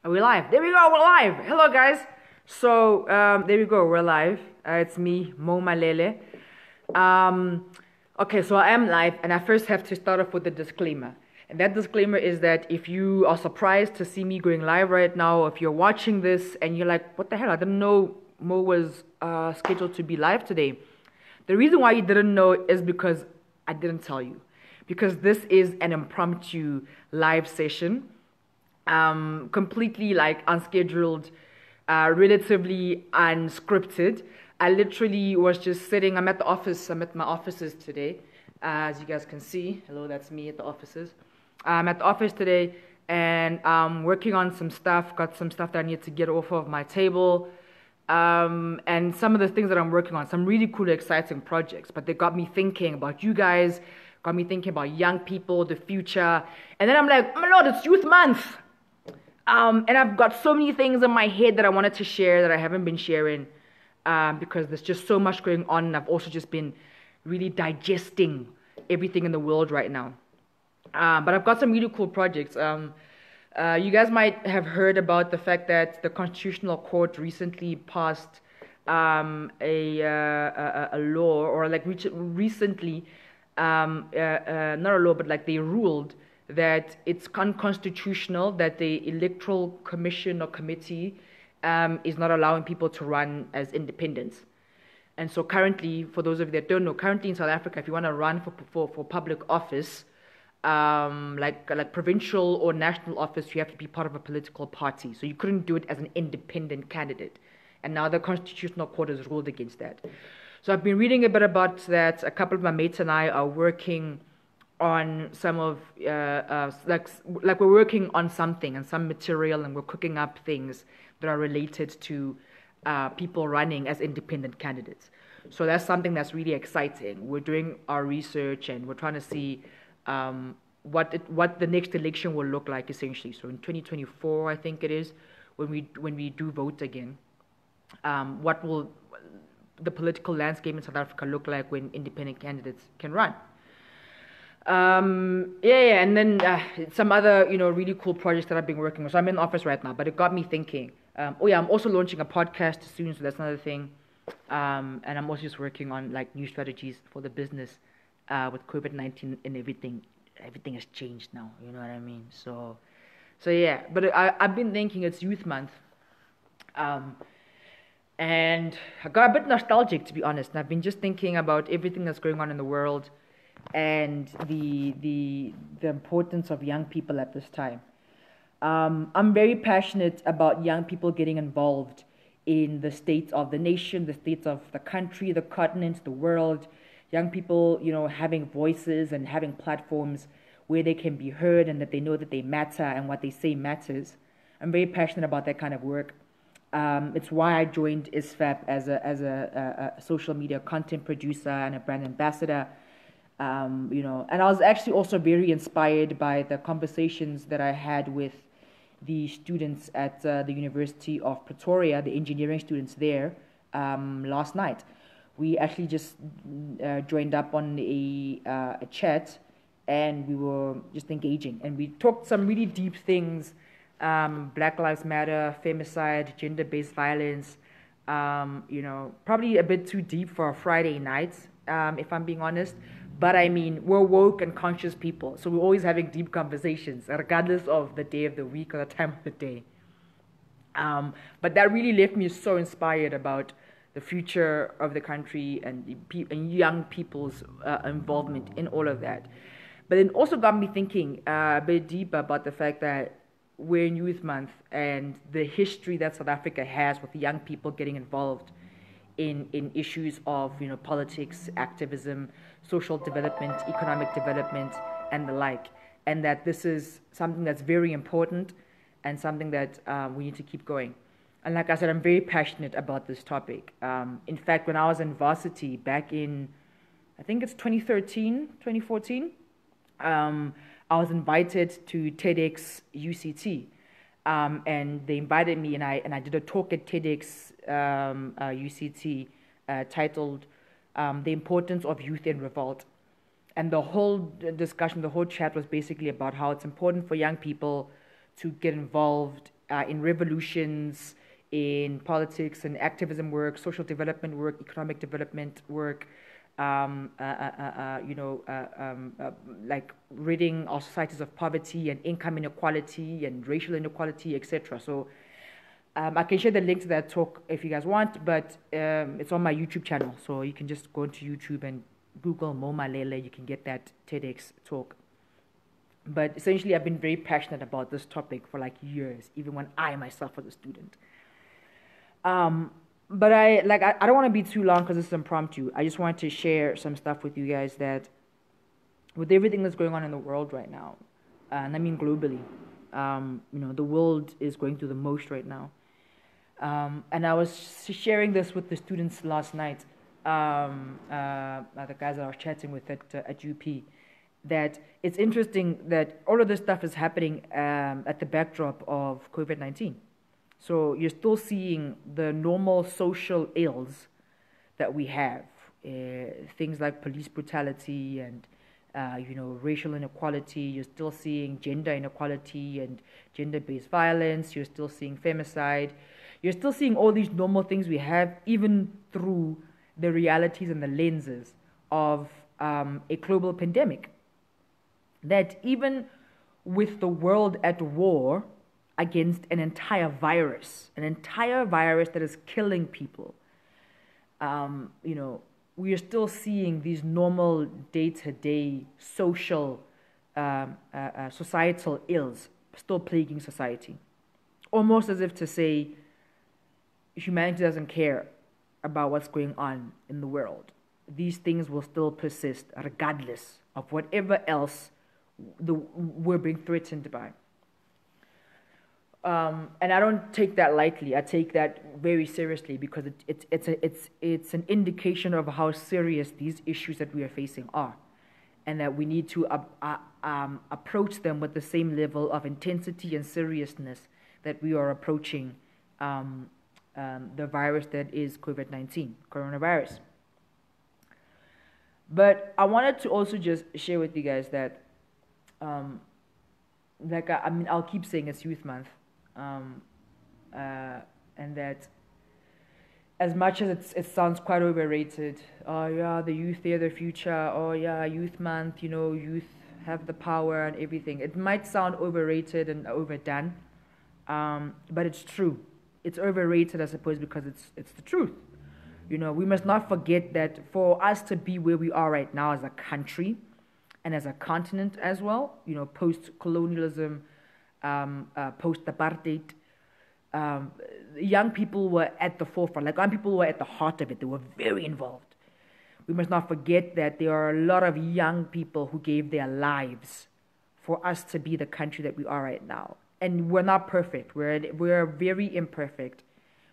Are we live? There we go, we're live. Hello, guys. So, there we go, we're live. It's me, Malele. Um, okay, so I am live, and I first have to start off with a disclaimer. And that disclaimer is that if you are surprised to see me going live right now, if you're watching this and you're like, what the hell, I didn't know Mo was scheduled to be live today. The reason why you didn't know is because I didn't tell you. Because this is an impromptu live session, completely like unscheduled, relatively unscripted. I literally was just sitting. I'm at the office. I'm at my offices today, as you guys can see. Hello, that's me at the offices. I'm at the office today, and I'm working on some stuff. Got some stuff that I need to get off of my table. And some of the things that I'm working on, some really cool, exciting projects, but they got me thinking about you guys, got me thinking about young people, the future. And then I'm like, oh my Lord, it's Youth Month. And I've got so many things in my head that I wanted to share that I haven't been sharing, because there's just so much going on. And I've also just been really digesting everything in the world right now. But I've got some really cool projects. You guys might have heard about the fact that the Constitutional Court recently passed a law, or like recently, not a law, but like they ruled that it's unconstitutional that the Electoral Commission or Committee is not allowing people to run as independents. And so currently, for those of you that don't know, currently in South Africa, if you want to run for public office, like provincial or national office, you have to be part of a political party. So you couldn't do it as an independent candidate. And now the Constitutional Court has ruled against that. So I've been reading a bit about that. A couple of my mates and I are working on some of, like we're working on something and some material, and we're cooking up things that are related to people running as independent candidates. So that's something that's really exciting. We're doing our research, and we're trying to see what the next election will look like, essentially. So in 2024, I think it is, when we do vote again, what will the political landscape in South Africa look like when independent candidates can run? And then some other really cool projects that I've been working on. So I'm in the office right now, but it got me thinking. I'm also launching a podcast soon, so that's another thing. And I'm also just working on like new strategies for the business. With COVID-19 and everything has changed now. You know what I mean? So yeah. But I've been thinking it's Youth Month, and I got a bit nostalgic, to be honest. And I've been just thinking about everything that's going on in the world, and the importance of young people at this time. I'm very passionate about young people getting involved in the state of the nation, the state of the country, the continent, the world. Young people, having voices and having platforms where they can be heard, and that they know that they matter and what they say matters. I'm very passionate about that kind of work. It's why I joined ISFAP as a social media content producer and a brand ambassador. And I was actually also very inspired by the conversations that I had with the students at the University of Pretoria, the engineering students there, last night. We actually just joined up on a chat, and we were just engaging. And we talked some really deep things, Black Lives Matter, femicide, gender-based violence, probably a bit too deep for a Friday night, if I'm being honest. But I mean, we're woke and conscious people, so we're always having deep conversations, regardless of the day of the week or the time of the day. But that really left me so inspired about the future of the country and young people's involvement in all of that. But it also got me thinking a bit deeper about the fact that we're in Youth Month, and the history that South Africa has with young people getting involved in issues of politics, activism, social development, economic development, and the like. And that this is something that's very important and something that we need to keep going. And like I said, I'm very passionate about this topic. In fact, when I was in varsity back in, I think it's 2013, 2014, I was invited to TEDx UCT. And they invited me, and I did a talk at TEDx UCT titled The Importance of Youth in Revolt. And the whole discussion, the whole chat was basically about how it's important for young people to get involved in revolutions, in politics and activism work, social development work, economic development work, like ridding our societies of poverty and income inequality and racial inequality, etc. So I can share the link to that talk if you guys want, but it's on my YouTube channel. So you can just go into YouTube and Google Mo Malele. You can get that TEDx talk. But essentially, I've been very passionate about this topic for like years, even when I myself was a student. But I don't want to be too long because it's impromptu. I just wanted to share some stuff with you guys that with everything that's going on in the world right now, and I mean globally, the world is going through the most right now. And I was sharing this with the students last night, the guys that I was chatting with at UP, that it's interesting that all of this stuff is happening at the backdrop of COVID-19. So you're still seeing the normal social ills that we have, things like police brutality and racial inequality. You're still seeing gender inequality and gender-based violence. You're still seeing femicide. You're still seeing all these normal things we have, even through the realities and the lenses of a global pandemic. That even with the world at war against an entire virus that is killing people, we are still seeing these normal day-to-day social, societal ills still plaguing society. Almost as if to say, humanity doesn't care about what's going on in the world. These things will still persist regardless of whatever else we're being threatened by. And I don't take that lightly. I take that very seriously because it's an indication of how serious these issues that we are facing are, and that we need to approach them with the same level of intensity and seriousness that we are approaching the virus that is COVID-19, coronavirus. But I wanted to also just share with you guys that, I'll keep saying it's Youth Month. And that as much as it sounds quite overrated, oh yeah, the youth, they're the future, oh yeah, Youth Month, youth have the power and everything. It might sound overrated and overdone, but it's true. It's overrated, I suppose, because it's the truth. We must not forget that for us to be where we are right now as a country and as a continent as well, post-colonialism, post-apartheid, young people were at the forefront. Like, young people were at the heart of it. They were very involved. We must not forget that there are a lot of young people who gave their lives for us to be the country that we are right now. And we're not perfect. We're very imperfect.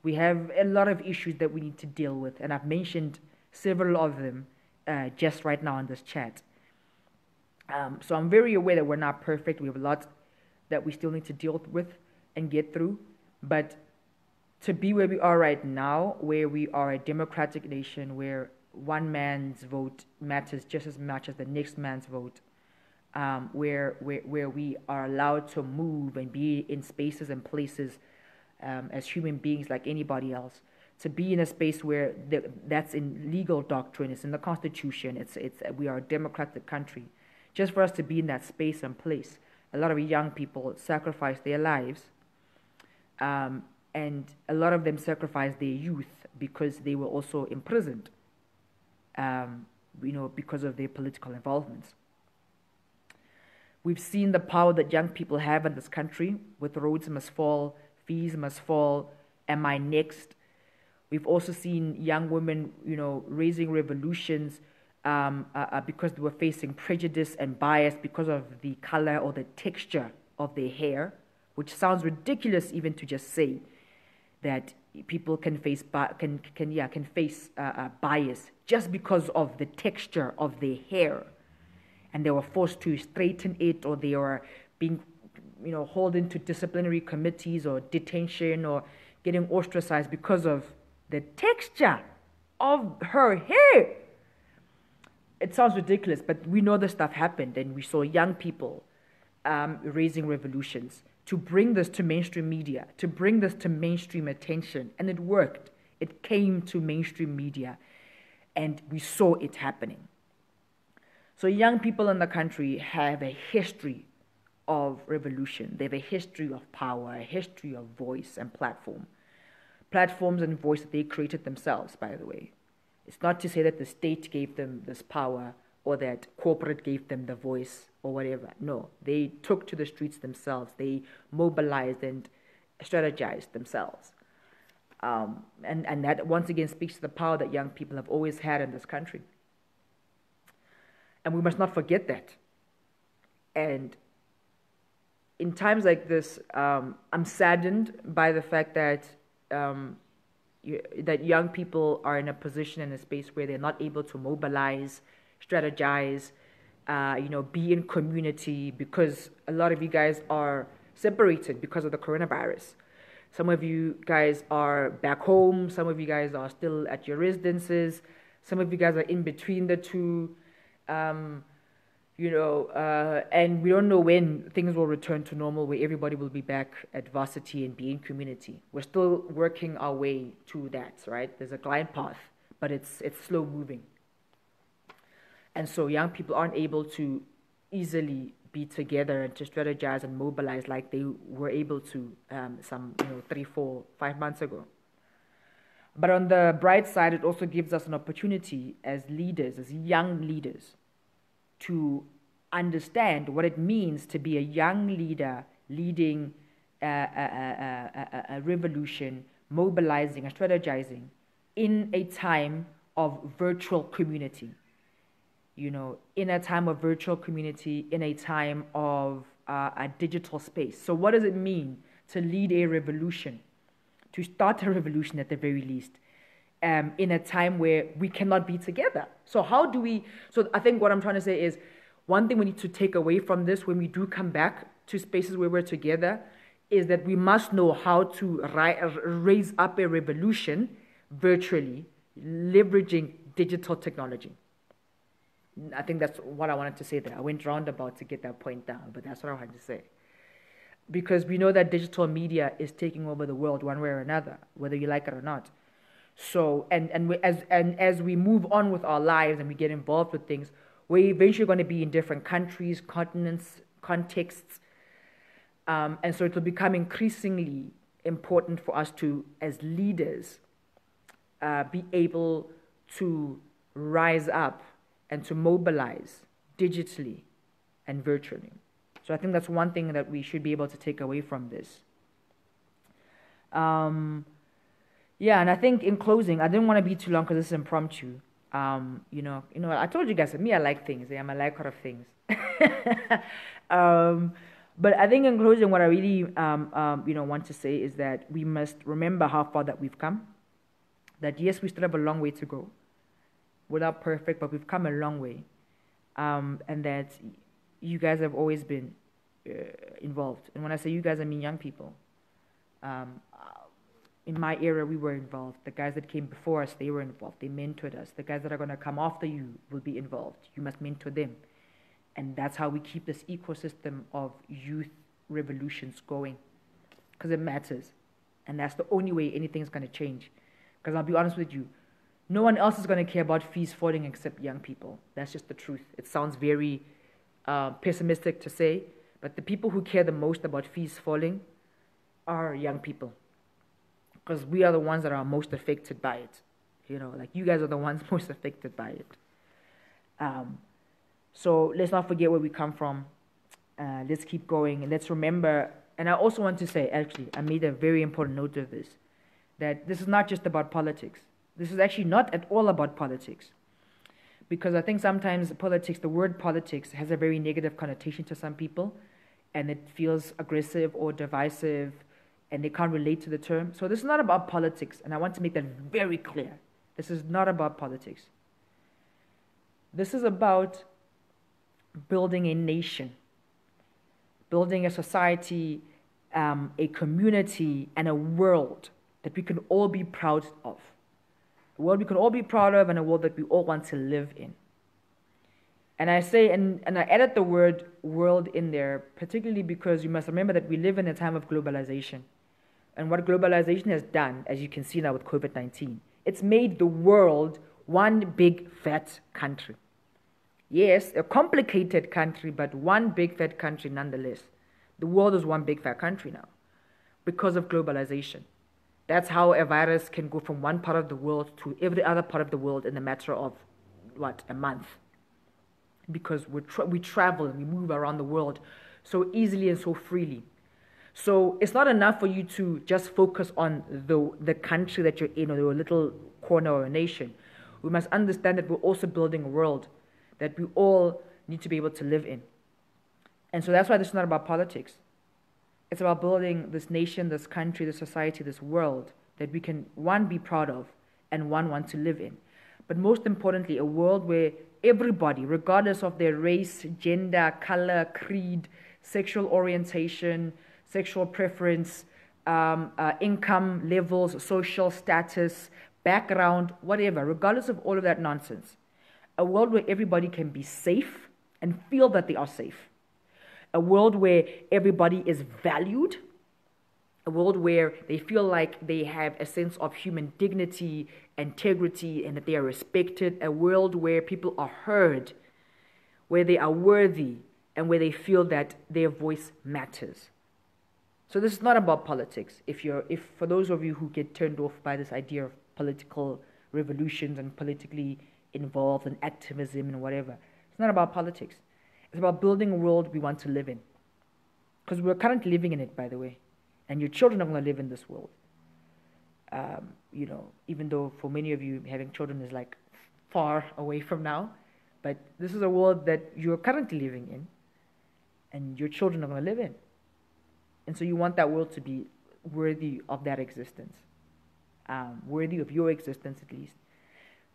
We have a lot of issues that we need to deal with, and I've mentioned several of them just right now in this chat. So I'm very aware that we're not perfect. We have a lot that we still need to deal with and get through. But to be where we are right now, where we are a democratic nation, where one man's vote matters just as much as the next man's vote, where we are allowed to move and be in spaces and places as human beings like anybody else, to be in a space where that's in legal doctrine, it's in the Constitution, we are a democratic country. Just for us to be in that space and place, a lot of young people sacrifice their lives, and a lot of them sacrifice their youth because they were also imprisoned, because of their political involvements. We've seen the power that young people have in this country with roads must fall, fees must fall, am I next? We've also seen young women, raising revolutions because they were facing prejudice and bias because of the color or the texture of their hair, which sounds ridiculous even to just say that people can face bias just because of the texture of their hair, and they were forced to straighten it, or they were being hauled into disciplinary committees or detention or getting ostracized because of the texture of her hair. It sounds ridiculous, but we know this stuff happened, and we saw young people raising revolutions to bring this to mainstream media, to bring this to mainstream attention. And it worked. It came to mainstream media, and we saw it happening. So young people in the country have a history of revolution. They have a history of power, a history of voice and platform. Platforms and voice that they created themselves, by the way. It's not to say that the state gave them this power or that corporate gave them the voice or whatever. No, they took to the streets themselves. They mobilized and strategized themselves. And that once again speaks to the power that young people have always had in this country. And we must not forget that. And in times like this, I'm saddened by the fact that that young people are in a position, in a space where they're not able to mobilize, strategize, be in community, because a lot of you guys are separated because of the coronavirus. Some of you guys are back home. Some of you guys are still at your residences. Some of you guys are in between the two. And we don't know when things will return to normal, where everybody will be back at varsity and be in community. We're still working our way to that, right? There's a glide path, but it's slow moving. And so young people aren't able to easily be together and to strategize and mobilize like they were able to some 3, 4, 5 months ago. But on the bright side, it also gives us an opportunity as leaders, as young leaders, to understand what it means to be a young leader leading a revolution, mobilizing and strategizing in a time of virtual community. In a time of virtual community, in a time of a digital space. So what does it mean to lead a revolution, to start a revolution at the very least, in a time where we cannot be together? So I think what I'm trying to say is, one thing we need to take away from this when we do come back to spaces where we're together is that we must know how to raise up a revolution virtually, leveraging digital technology. I think that's what I wanted to say there. I went roundabout to get that point down, but that's what I wanted to say. Because we know that digital media is taking over the world one way or another, whether you like it or not. So, as we move on with our lives and we get involved with things, we're eventually going to be in different countries, continents, contexts. And so it will become increasingly important for us to, as leaders, be able to rise up and to mobilize digitally and virtually. So I think that's one thing that we should be able to take away from this. And I think in closing, I didn't want to be too long because this is impromptu. I told you guys, me, I like things. I'm a liker of things. But I think in closing, what I really, want to say is that we must remember how far that we've come. That yes, we still have a long way to go. We're not perfect, but we've come a long way. And that you guys have always been involved. And when I say you guys, I mean young people. In my era, we were involved. The guys that came before us, they were involved. They mentored us. The guys that are going to come after you will be involved. You must mentor them. And that's how we keep this ecosystem of youth revolutions going. Because it matters. And that's the only way anything's going to change. Because I'll be honest with you, no one else is going to care about fees falling except young people. That's just the truth. It sounds very pessimistic to say, but the people who care the most about fees falling are young people. Because we are the ones that are most affected by it. You guys are the ones most affected by it. So let's not forget where we come from. Let's keep going. And let's remember, and I also want to say, actually, I made a very important note of this, that this is not just about politics. This is actually not at all about politics. Because I think sometimes politics, the word politics, has a very negative connotation to some people, and it feels aggressive or divisive, and they can't relate to the term. So this is not about politics, and I want to make that very clear. This is not about politics. This is about building a nation, building a society, a community, and a world that we can all be proud of. A world we can all be proud of, and a world that we all want to live in. And I say, and I added the word world in there, particularly because you must remember that we live in a time of globalization. And what globalization has done, as you can see now with COVID-19, it's made the world one big fat country. Yes, a complicated country, but one big fat country nonetheless. The world is one big fat country now because of globalization. That's how a virus can go from one part of the world to every other part of the world in a matter of, a month. Because we travel and we move around the world so easily and so freely. So it's not enough for you to just focus on the country that you're in or your little corner or a nation. We must understand that we're also building a world that we all need to be able to live in. And so that's why this is not about politics. It's about building this nation, this country, this society, this world that we can, one, be proud of and one, want to live in. But most importantly, a world where everybody, regardless of their race, gender, color, creed, sexual orientation, sexual preference, income levels, social status, background, whatever, regardless of all of that nonsense, a world where everybody can be safe and feel that they are safe. A world where everybody is valued. A world where they feel like they have a sense of human dignity, integrity, and that they are respected. A world where people are heard, where they are worthy, and where they feel that their voice matters. So this is not about politics. If for those of you who get turned off by this idea of political revolutions and politically involved and activism and whatever, it's not about politics. It's about building a world we want to live in. Because we're currently living in it, by the way. And your children are going to live in this world. Even though for many of you, having children is like far away from now. But this is a world that you're currently living in. And your children are going to live in. And so you want that world to be worthy of that existence. Worthy of your existence, at least.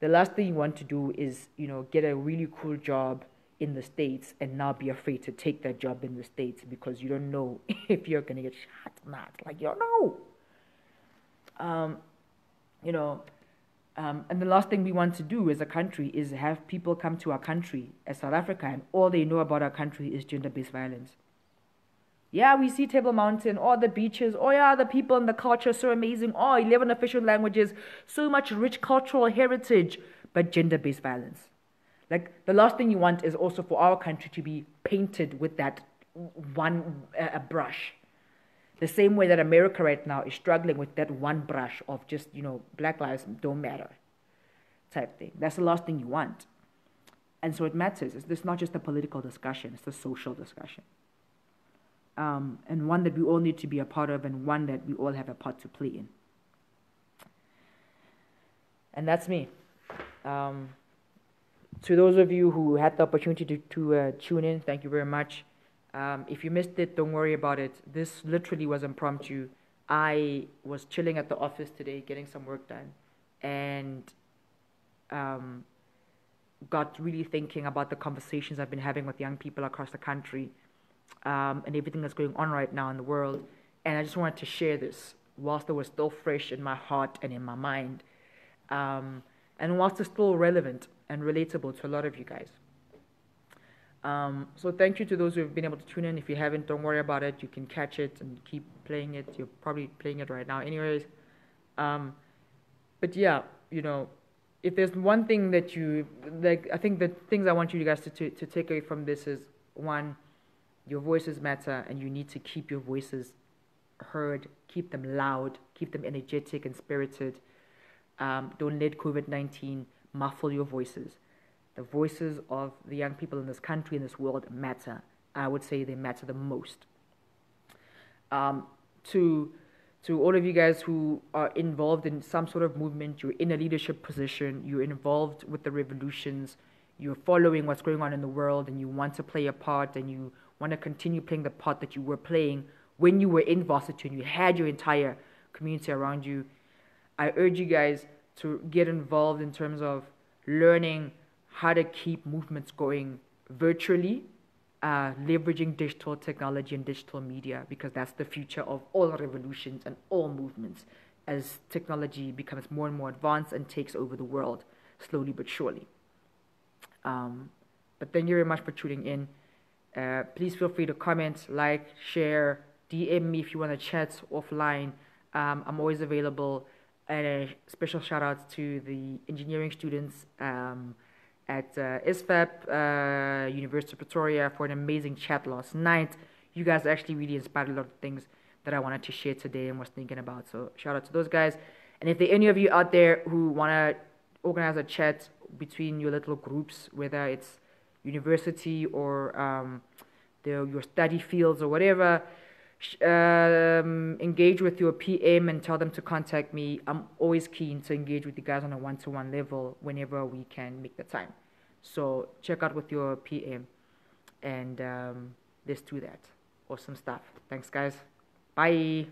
The last thing you want to do is, get a really cool job in the States and not be afraid to take that job in the States because you don't know if you're going to get shot or not. Like, you don't know. And the last thing we want to do as a country is have people come to our country as South Africa and all they know about our country is gender-based violence. Yeah, we see Table Mountain, the beaches, the people and the culture, so amazing. 11 official languages, so much rich cultural heritage, but gender-based violence. Like, the last thing you want is also for our country to be painted with that one brush. The same way that America right now is struggling with that one brush of just, Black lives don't matter type thing. That's the last thing you want. And so it matters. It's not just a political discussion, it's a social discussion. And one that we all need to be a part of and one that we all have a part to play in. And that's me. To those of you who had the opportunity to tune in, thank you very much. If you missed it, don't worry about it. This literally was impromptu. I was chilling at the office today, getting some work done, and got really thinking about the conversations I've been having with young people across the country and everything that's going on right now in the world. And I just wanted to share this whilst it was still fresh in my heart and in my mind, and whilst it's still relevant and relatable to a lot of you guys. So thank you to those who have been able to tune in. If you haven't, don't worry about it. You can catch it and keep playing it. You're probably playing it right now anyways. But yeah, if there's one thing that you, like, I think the things I want you guys to take away from this is, one, your voices matter and you need to keep your voices heard, keep them loud, keep them energetic and spirited. Don't let COVID-19 muffle your voices. The voices of the young people in this country, in this world, matter. I would say they matter the most. To all of you guys who are involved in some sort of movement, you're in a leadership position, you're involved with the revolutions, you're following what's going on in the world, and you want to play a part, and you want to continue playing the part that you were playing when you were in varsity and you had your entire community around you. I urge you guys to get involved in terms of learning how to keep movements going virtually, leveraging digital technology and digital media, because that's the future of all revolutions and all movements as technology becomes more and more advanced and takes over the world slowly but surely. But thank you very much for tuning in. Please feel free to comment, like, share, DM me if you want to chat offline. I'm always available. And a special shout out to the engineering students at ISFAP, University of Pretoria, for an amazing chat last night. You guys actually really inspired a lot of things that I wanted to share today and was thinking about. So shout out to those guys. And if there are any of you out there who want to organize a chat between your little groups, whether it's university or your study fields or whatever, engage with your PM and tell them to contact me. I'm always keen to engage with you guys on a one-to-one level whenever we can make the time. So check out with your PM and let's do that. Awesome stuff. Thanks, guys. Bye.